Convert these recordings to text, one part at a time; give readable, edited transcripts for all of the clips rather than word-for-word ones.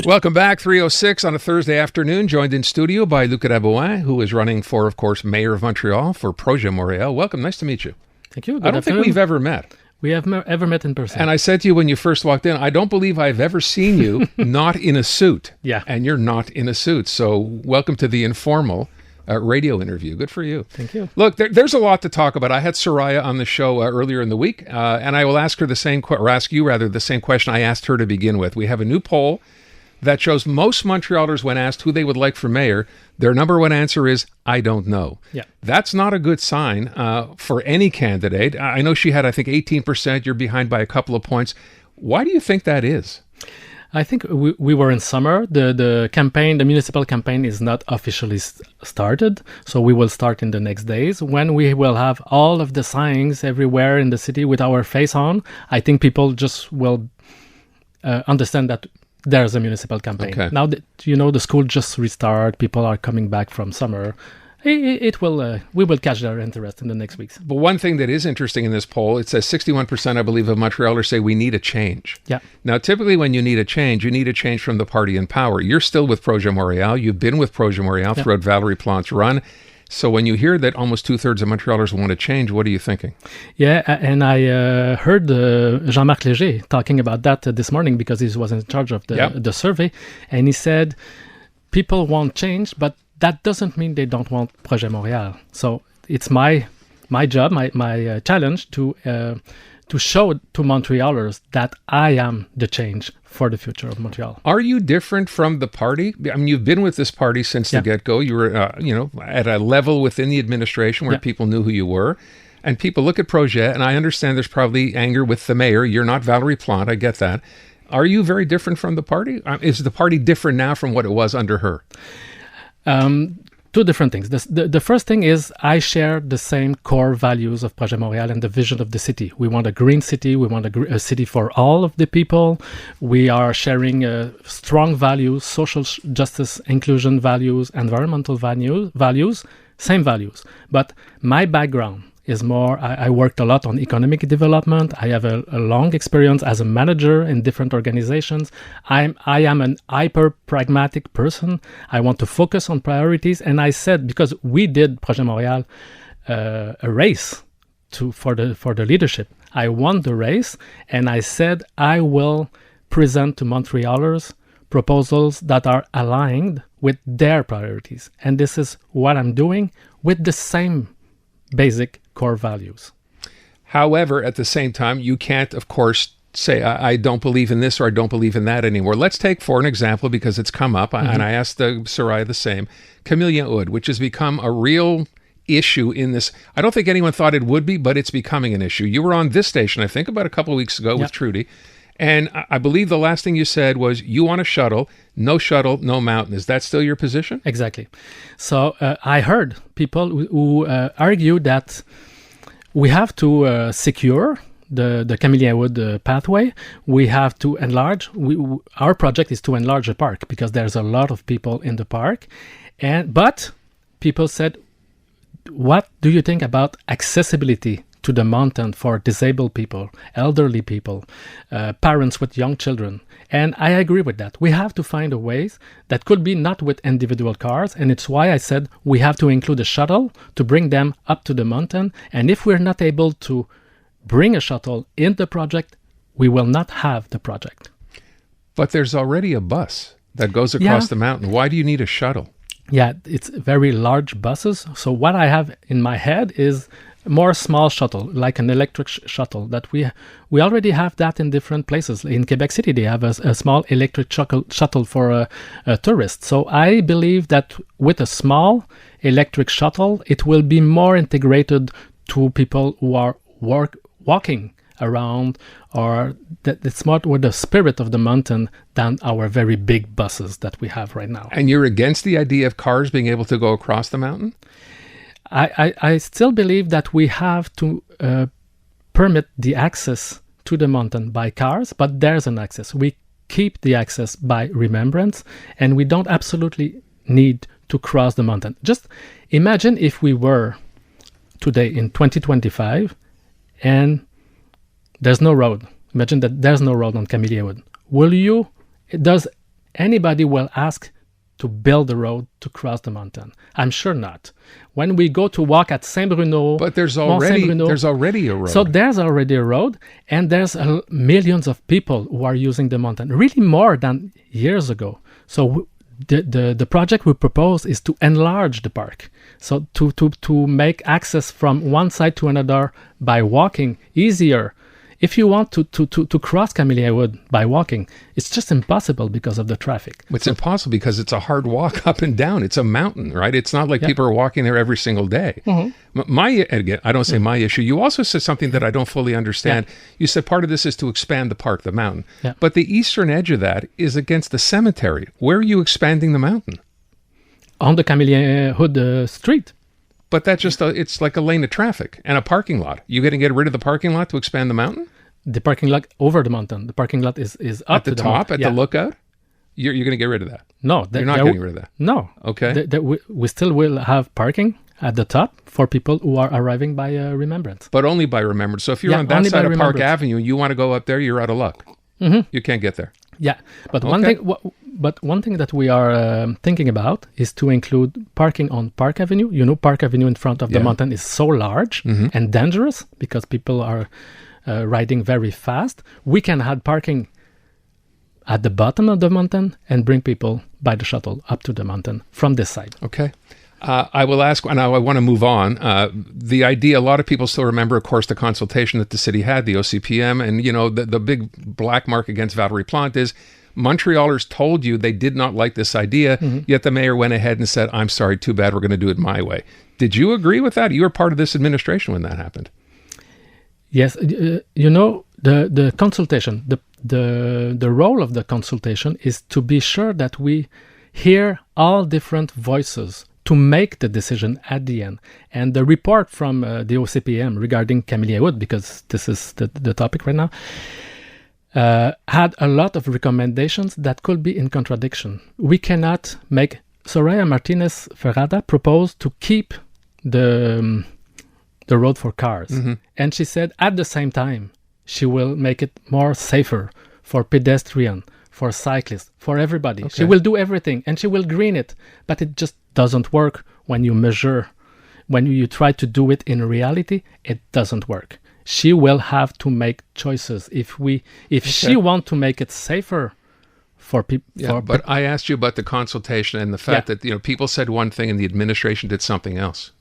Welcome back, 3:06 on a Thursday afternoon, joined in studio by Luc Rabouin, who is running for, of course, Mayor of Montreal for Projet Montreal. Welcome, nice to meet you. Thank you. I don't think we've ever met. We have ever met in person. And I said to you when you first walked in, I don't believe I've ever seen you not in a suit. Yeah. And you're not in a suit. So welcome to the informal radio interview. Good for you. Thank you. Look, there's a lot to talk about. I had Soraya on the show earlier in the week, and I will ask her ask you the same question I asked her to begin with. We have a new poll that shows most Montrealers, when asked who they would like for mayor, their number one answer is, I don't know. Yeah. That's not a good sign for any candidate. I know she had, I think, 18%. You're behind by a couple of points. Why do you think that is? I think we were in summer. The campaign, the municipal campaign is not officially started. So we will start in the next days when we will have all of the signs everywhere in the city with our face on. I think people just will understand that there's a municipal campaign. Okay. Now that, the school just restart, people are coming back from summer. We will catch their interest in the next weeks. But one thing that is interesting in this poll, it says 61%, I believe, of Montrealers say we need a change. Yeah. Now, typically when you need a change from the party in power. You're still with Projet Montreal. You've been with Projet Montreal throughout Valérie Plante's run. So when you hear that almost two-thirds of Montrealers want to change, what are you thinking? Yeah, and I heard Jean-Marc Léger talking about that this morning because he was in charge of the survey. And he said, people want change, but that doesn't mean they don't want Projet Montreal. So it's my job, my challenge to show to Montrealers that I am the change for the future of Montreal. Are you different from the party? I mean, you've been with this party since the get-go. You were, at a level within the administration where people knew who you were. And people look at Projet, and I understand there's probably anger with the mayor. You're not Valérie Plante. I get that. Are you very different from the party? Is the party different now from what it was under her? Two different things. The first thing is I share the same core values of Projet Montreal and the vision of the city. We want a green city. We want a city for all of the people. We are sharing strong values, social justice, inclusion values, environmental values, same values. But my background is more, I worked a lot on economic development. I have a long experience as a manager in different organizations. I am an hyper-pragmatic person. I want to focus on priorities. And I said, because we did Projet Montreal a race for the leadership. I won the race, and I said I will present to Montrealers proposals that are aligned with their priorities. And this is what I'm doing with the same basic core values. However, at the same time, you can't, of course, say, I don't believe in this or I don't believe in that anymore. Let's take for an example, because it's come up, and I asked Soraya the same, Camillien-Houde, which has become a real issue in this. I don't think anyone thought it would be, but it's becoming an issue. You were on this station, I think, about a couple of weeks ago with Trudy, and I believe the last thing you said was you want a shuttle, no mountain. Is that still your position? Exactly. So I heard people who argue that we have to secure the Camillien-Houde pathway. We have to enlarge. Our project is to enlarge the park because there's a lot of people in the park. But people said, what do you think about accessibility to the mountain for disabled people, elderly people, parents with young children? And I agree with that. We have to find a ways that could be not with individual cars. And it's why I said we have to include a shuttle to bring them up to the mountain. And if we're not able to bring a shuttle in the project, we will not have the project. But there's already a bus that goes across the mountain. Why do you need a shuttle? Yeah, it's very large buses. So what I have in my head is more small shuttle, like an electric shuttle that we already have that in different places. In Quebec City, they have a small electric shuttle for tourists. So I believe that with a small electric shuttle, it will be more integrated to people who are walking around, or that it's more with the spirit of the mountain than our very big buses that we have right now. And you're against the idea of cars being able to go across the mountain? I still believe that we have to permit the access to the mountain by cars, but there's an access. We keep the access by remembrance, and we don't absolutely need to cross the mountain. Just imagine if we were today in 2025 and there's no road. Imagine that there's no road on Camillien-Houde. Does anybody will ask to build a road to cross the mountain. I'm sure not. When we go to walk at Saint-Bruno, but there's already a road. So there's already a road, and there's millions of people who are using the mountain, really more than years ago. So the project we propose is to enlarge the park, so to make access from one side to another by walking easier. If you want to cross Camillien-Houde by walking, it's just impossible because of the traffic. It's impossible because it's a hard walk up and down. It's a mountain, right? It's not like people are walking there every single day. Again, I don't say my issue. You also said something that I don't fully understand. You said part of this is to expand the park, the mountain. But the eastern edge of that is against the cemetery. Where are you expanding the mountain? On the Camillien-Houde street. But that's just it's like a lane of traffic and a parking lot. You going to get rid of the parking lot to expand the mountain? The parking lot over the mountain. The parking lot is up at the top, at the lookout? You're going to get rid of that? No. You're not getting rid of that? No. Okay. We still will have parking at the top for people who are arriving by Remembrance. But only by Remembrance. So if you're on that side of Park Avenue and you want to go up there, you're out of luck. You can't get there. Yeah. But one thing that we are thinking about is to include parking on Park Avenue. You know, Park Avenue in front of the mountain is so large and dangerous because people are riding very fast. We can add parking at the bottom of the mountain and bring people by the shuttle up to the mountain from this side. Okay. I will ask, and I want to move on. The idea, a lot of people still remember, of course, the consultation that the city had, the OCPM, and, you know, the big black mark against Valérie Plante is Montrealers told you they did not like this idea, yet the mayor went ahead and said, I'm sorry, too bad, we're going to do it my way. Did you agree with that? You were part of this administration when that happened. Yes. You know, the consultation, the role of the consultation is to be sure that we hear all different voices to make the decision at the end. And the report from the OCPM regarding Camillien-Houde, because this is the topic right now, had a lot of recommendations that could be in contradiction. We cannot make... Soraya Martinez Ferrada proposed to keep the road for cars. And she said at the same time, she will make it more safer for pedestrians, for cyclists, for everybody. Okay. She will do everything and she will green it, but it just doesn't work when you measure. When you try to do it in reality, it doesn't work. She will have to make choices. If she wants to make it safer for people. Yeah, but I asked you about the consultation and the fact that, you know, people said one thing and the administration did something else.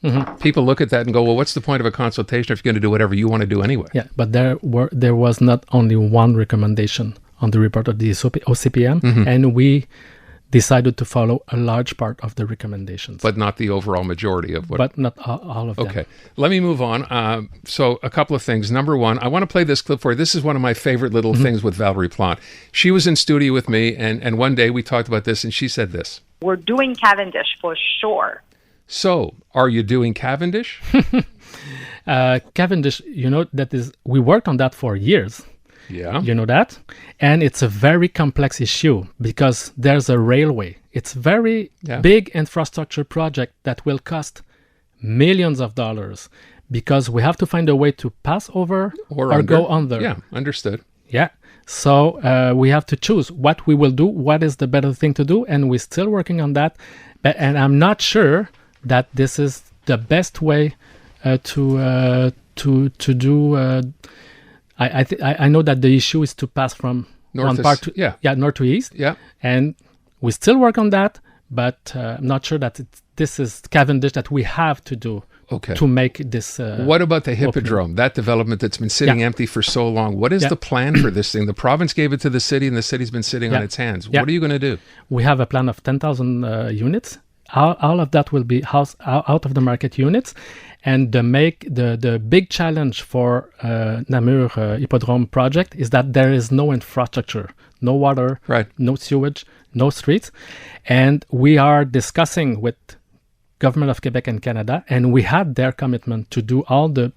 People look at that and go, well, what's the point of a consultation if you're going to do whatever you want to do anyway? Yeah, but there was not only one recommendation on the report of the OCPM, and we decided to follow a large part of the recommendations. But not the overall majority of what... But not all of them. Okay. Let me move on. So a couple of things. Number one, I want to play this clip for you. This is one of my favorite little things with Valérie Plante. She was in studio with me, and one day we talked about this, and she said this. We're doing Cavendish for sure. So, are you doing Cavendish? Cavendish, you know, we worked on that for years. Yeah. You know that? And it's a very complex issue because there's a railway. It's very big infrastructure project that will cost millions of dollars because we have to find a way to pass over or go under. Yeah, understood. Yeah. So we have to choose what we will do, what is the better thing to do, and we're still working on that. And I'm not sure that this is the best way to do... I know that the issue is to pass from north to east. Yeah. And we still work on that, but I'm not sure that this is Cavendish that we have to do to make this. What about the Hippodrome, that development that's been sitting empty for so long? What is the plan for this thing? The province gave it to the city and the city's been sitting on its hands. What are you going to do? We have a plan of 10,000 units. All of that will be housed out of the market units. And the big challenge for Namur Hippodrome project is that there is no infrastructure, no water, no sewage, no streets. And we are discussing with Government of Quebec and Canada, and we had their commitment to do all the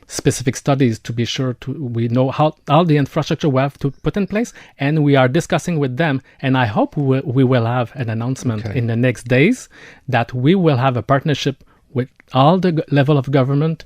specific studies to be sure we know how all the infrastructure we have to put in place. And we are discussing with them, and I hope we will have an announcement in the next days that we will have a partnership with all the level of government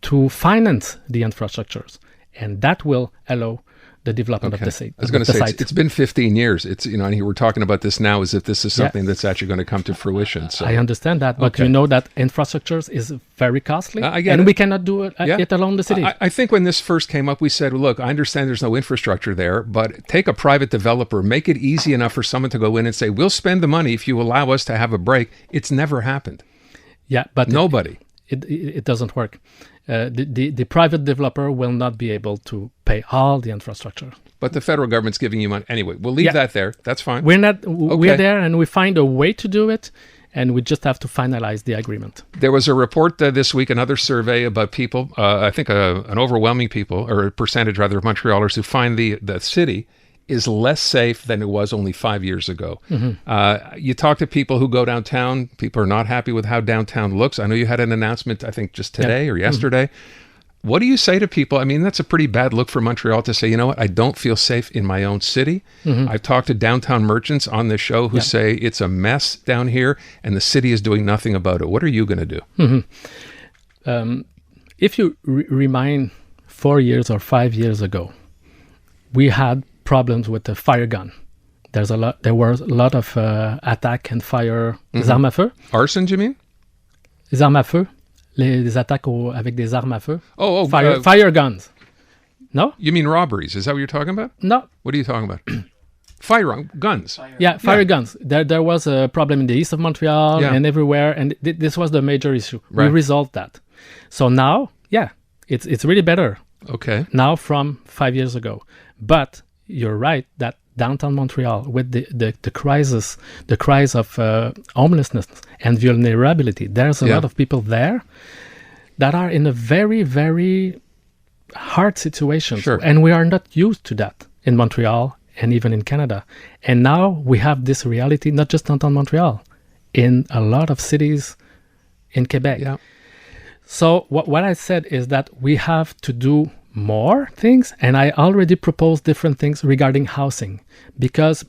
to finance the infrastructures. And that will allow the development of the I was going to say, it's been 15 years. It's, and we're talking about this now as if this is something that's actually going to come to fruition. So I understand that, but you know that infrastructure is very costly, and we cannot do it alone in the city. I think when this first came up, we said, look, I understand there's no infrastructure there, but take a private developer, make it easy enough for someone to go in and say, we'll spend the money if you allow us to have a break. It's never happened. Yeah, but nobody. It doesn't work. The private developer will not be able to pay all the infrastructure. But the federal government's giving you money. Anyway, we'll leave that there. That's fine. We're there and we find a way to do it, and we just have to finalize the agreement. There was a report this week, another survey about people, I think an overwhelming people, or a percentage rather, of Montrealers who find the city is less safe than it was only 5 years ago. You talk to people who go downtown. People are not happy with how downtown looks. I know you had an announcement, I think just today or yesterday. What do you say to people? I mean, that's a pretty bad look for Montreal to say, you know what, I don't feel safe in my own city. I've talked to downtown merchants on this show who say it's a mess down here and the city is doing nothing about it. What are you going to do? If you remind 4 years or 5 years ago, we had problems with the fire gun. There were a lot of attack and fire, des armes à feu. Arson, do you mean? Les armes à feu. Les attaques avec des armes à feu. Fire guns. No? You mean robberies? Is that what you're talking about? No. What are you talking about? Fire guns. Fire guns. There was a problem in the east of Montreal and everywhere, and this was the major issue. Right. We resolved that. So now, it's really better. Okay. Now from 5 years ago. But you're right that downtown Montreal, with the crisis, the cries of homelessness and vulnerability, there's a lot of people there that are in a very, very hard situation. Sure. And we are not used to that in Montreal and even in Canada. And now we have this reality, not just downtown Montreal, in a lot of cities in Quebec. Yeah. So what I said is that we have to do more things, and I already proposed different things regarding housing, because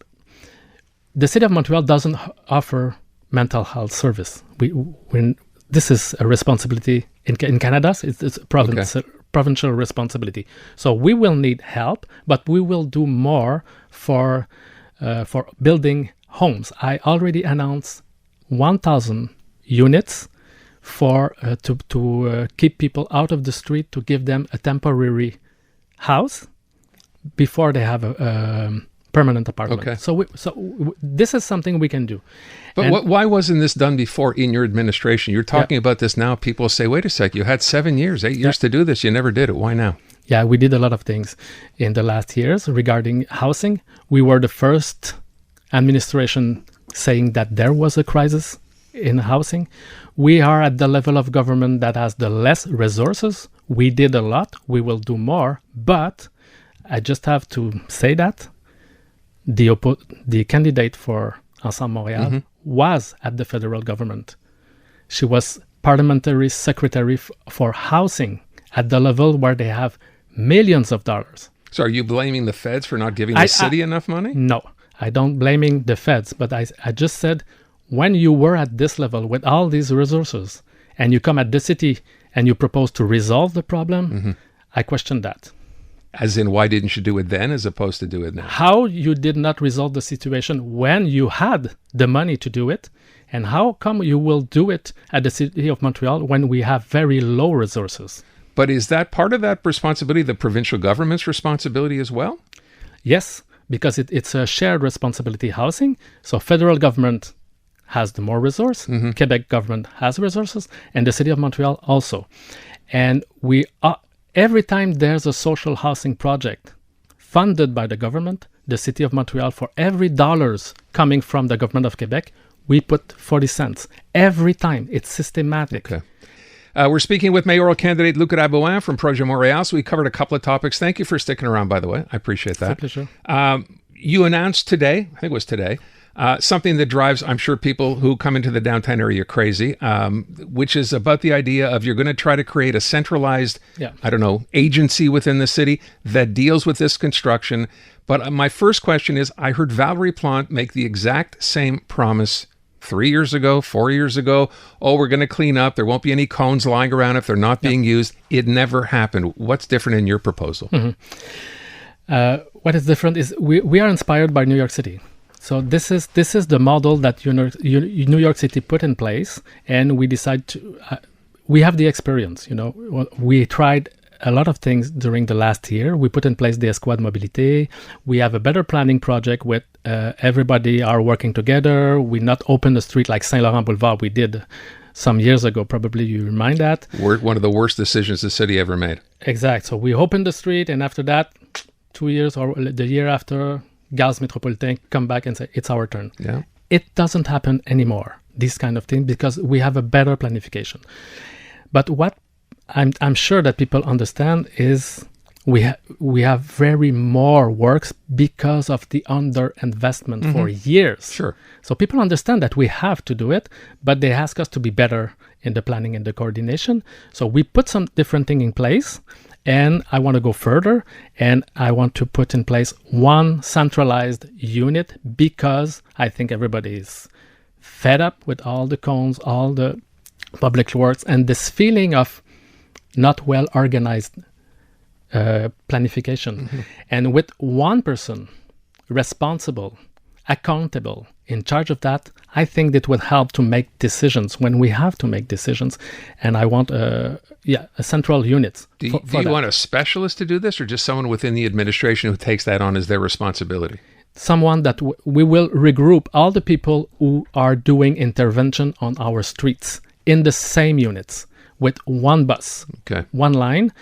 the city of Montreal doesn't offer mental health service. This is a responsibility in Canada. It's a provincial responsibility. So we will need help, but we will do more for building homes. I already announced 1,000 units to keep people out of the street, to give them a temporary house before they have a permanent apartment. Okay. So this is something we can do. But why wasn't this done before in your administration? You're talking about this now. People say, wait a sec, you had 7 years, 8 years to do this. You never did it. Why now? Yeah, we did a lot of things in the last years regarding housing. We were the first administration saying that there was a crisis in housing. We are at the level of government that has the less resources. We did a lot. We will do more. But I just have to say that the candidate for Ensemble Montréal was at the federal government. She was parliamentary secretary for housing at the level where they have millions of dollars. So are you blaming the feds for not giving the city enough money? No, I don't blaming the feds, but I just said, when you were at this level with all these resources and you come at the city and you propose to resolve the problem, I question that. As in, why didn't you do it then as opposed to do it now? How you did not resolve the situation when you had the money to do it, and how come you will do it at the city of Montreal when we have very low resources? But is that part of that responsibility, the provincial government's responsibility as well? Yes, because it's a shared responsibility housing. So federal government has the more resource, Quebec government has resources, and the city of Montreal also. And we every time there's a social housing project funded by the government, the city of Montreal, for every dollars coming from the government of Quebec, we put 40 cents. Every time. It's systematic. Okay. We're speaking with mayoral candidate Luc Rabouin from Projet Montreal. So we covered a couple of topics. Thank you for sticking around, by the way. I appreciate that. It's a pleasure. You announced today, I think it was today, something that drives, I'm sure, people who come into the downtown area crazy, which is about the idea of you're going to try to create a centralized, agency within the city that deals with this construction. But my first question is, I heard Valerie Plante make the exact same promise 3 years ago, 4 years ago. Oh, we're going to clean up. There won't be any cones lying around if they're not being used. It never happened. What's different in your proposal? What is different is we are inspired by New York City. So this is the model that New York City put in place, and we decide to. We have the experience. We tried a lot of things during the last year. We put in place the Escouade Mobilité. We have a better planning project with everybody are working together. We not open the street like Saint-Laurent Boulevard we did some years ago. Probably you remind that. One of the worst decisions the city ever made. Exact. So we opened the street, and after that, 2 years or the year after, Gaz Métropolitain come back and say, it's our turn. Yeah. It doesn't happen anymore, this kind of thing, because we have a better planification. But what I'm sure that people understand is we have very more works because of the underinvestment for years. Sure. So people understand that we have to do it, but they ask us to be better in the planning and the coordination. So we put some different thing in place, and I want to go further, and I want to put in place one centralized unit because I think everybody is fed up with all the cones, all the public works, and this feeling of not well organized planification. And with one person responsible, accountable, in charge of that, I think that will help to make decisions when we have to make decisions. And I want a central unit. Do you want a specialist to do this, or just someone within the administration who takes that on as their responsibility? Someone that we will regroup all the people who are doing intervention on our streets in the same units with one bus, one line,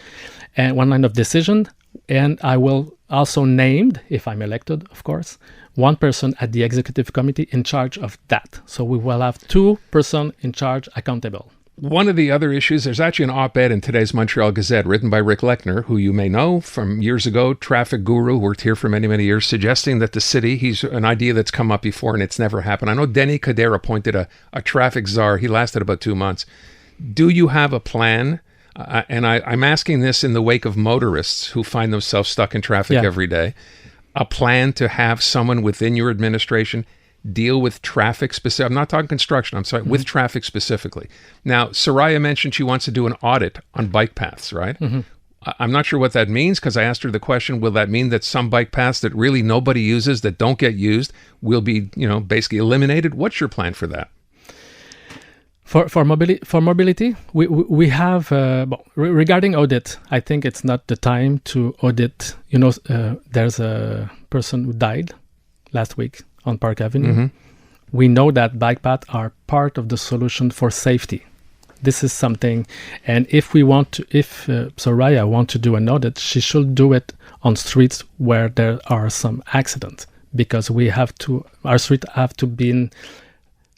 and one line of decision. And I will also name, if I'm elected, of course, one person at the executive committee in charge of that. So we will have 2 persons in charge accountable. One of the other issues, there's actually an op-ed in today's Montreal Gazette written by Rick Lechner, who you may know from years ago, traffic guru, worked here for many, many years, suggesting that the city, he's an idea that's come up before and it's never happened. I know Denis Coderre appointed a traffic czar. He lasted about 2 months. Do you have a plan? And I'm asking this in the wake of motorists who find themselves stuck in traffic every day. A plan to have someone within your administration deal with traffic specific. I'm not talking construction. I'm sorry, with traffic specifically. Now, Soraya mentioned she wants to do an audit on bike paths, right? I'm not sure what that means, because I asked her the question, will that mean that some bike paths that really nobody uses, that don't get used, will be, basically eliminated? What's your plan for that? For mobility, we have regarding audit. I think it's not the time to audit. There's a person who died last week on Park Avenue. We know that bike paths are part of the solution for safety. This is something, and if Soraya wants to do an audit, she should do it on streets where there are some accidents, because our streets have to be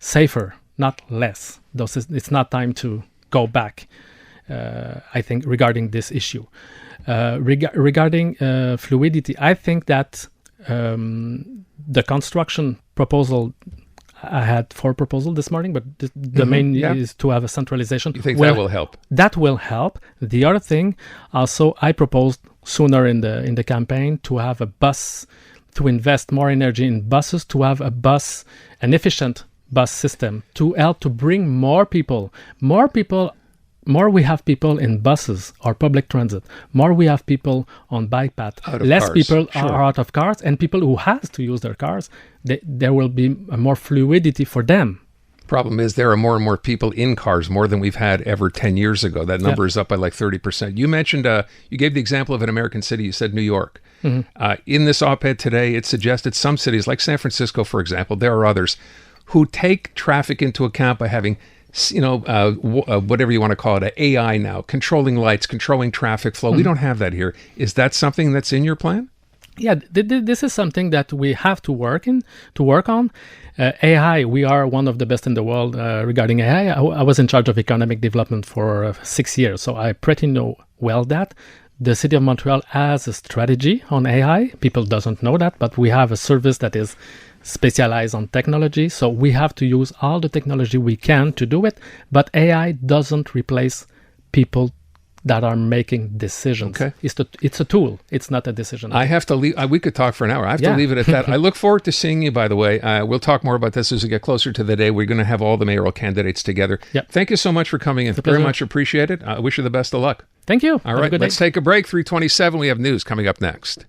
safer, not less. It's not time to go back, I think, regarding this issue. Regarding fluidity, I think that the construction proposal, I had 4 proposals this morning, but the main is to have a centralization. You think that will help? That will help. The other thing, also, I proposed sooner in the campaign to have a bus, to invest more energy in buses, to have an efficient bus system to help to bring more we have people in buses or public transit, more we have people on bike path, less cars. people are out of cars, and people who has to use their cars, there will be more fluidity for them. Problem is there are more and more people in cars, more than we've had ever 10 years ago. That number is up by like 30%. You mentioned, you gave the example of an American city. You said New York. In this op-ed today, it suggested some cities, like San Francisco, for example, there are others, who take traffic into account by having, whatever you want to call it, an AI now, controlling lights, controlling traffic flow. We don't have that here. Is that something that's in your plan? Yeah, this is something that we have to work on. AI, we are one of the best in the world regarding AI. I was in charge of economic development for 6 years, so I pretty know well that. The city of Montreal has a strategy on AI. People doesn't know that, but we have a service that is specialized on technology. So we have to use all the technology we can to do it. But AI doesn't replace people that are making decisions. Okay. It's a tool. It's not a decision. I have to leave. We could talk for an hour. I have to leave it at that. I look forward to seeing you, by the way. We'll talk more about this as we get closer to the day. We're going to have all the mayoral candidates together. Yep. Thank you so much for coming in. Very much appreciated. I wish you the best of luck. Thank you. All right. Let's take a break. 3:27. We have news coming up next.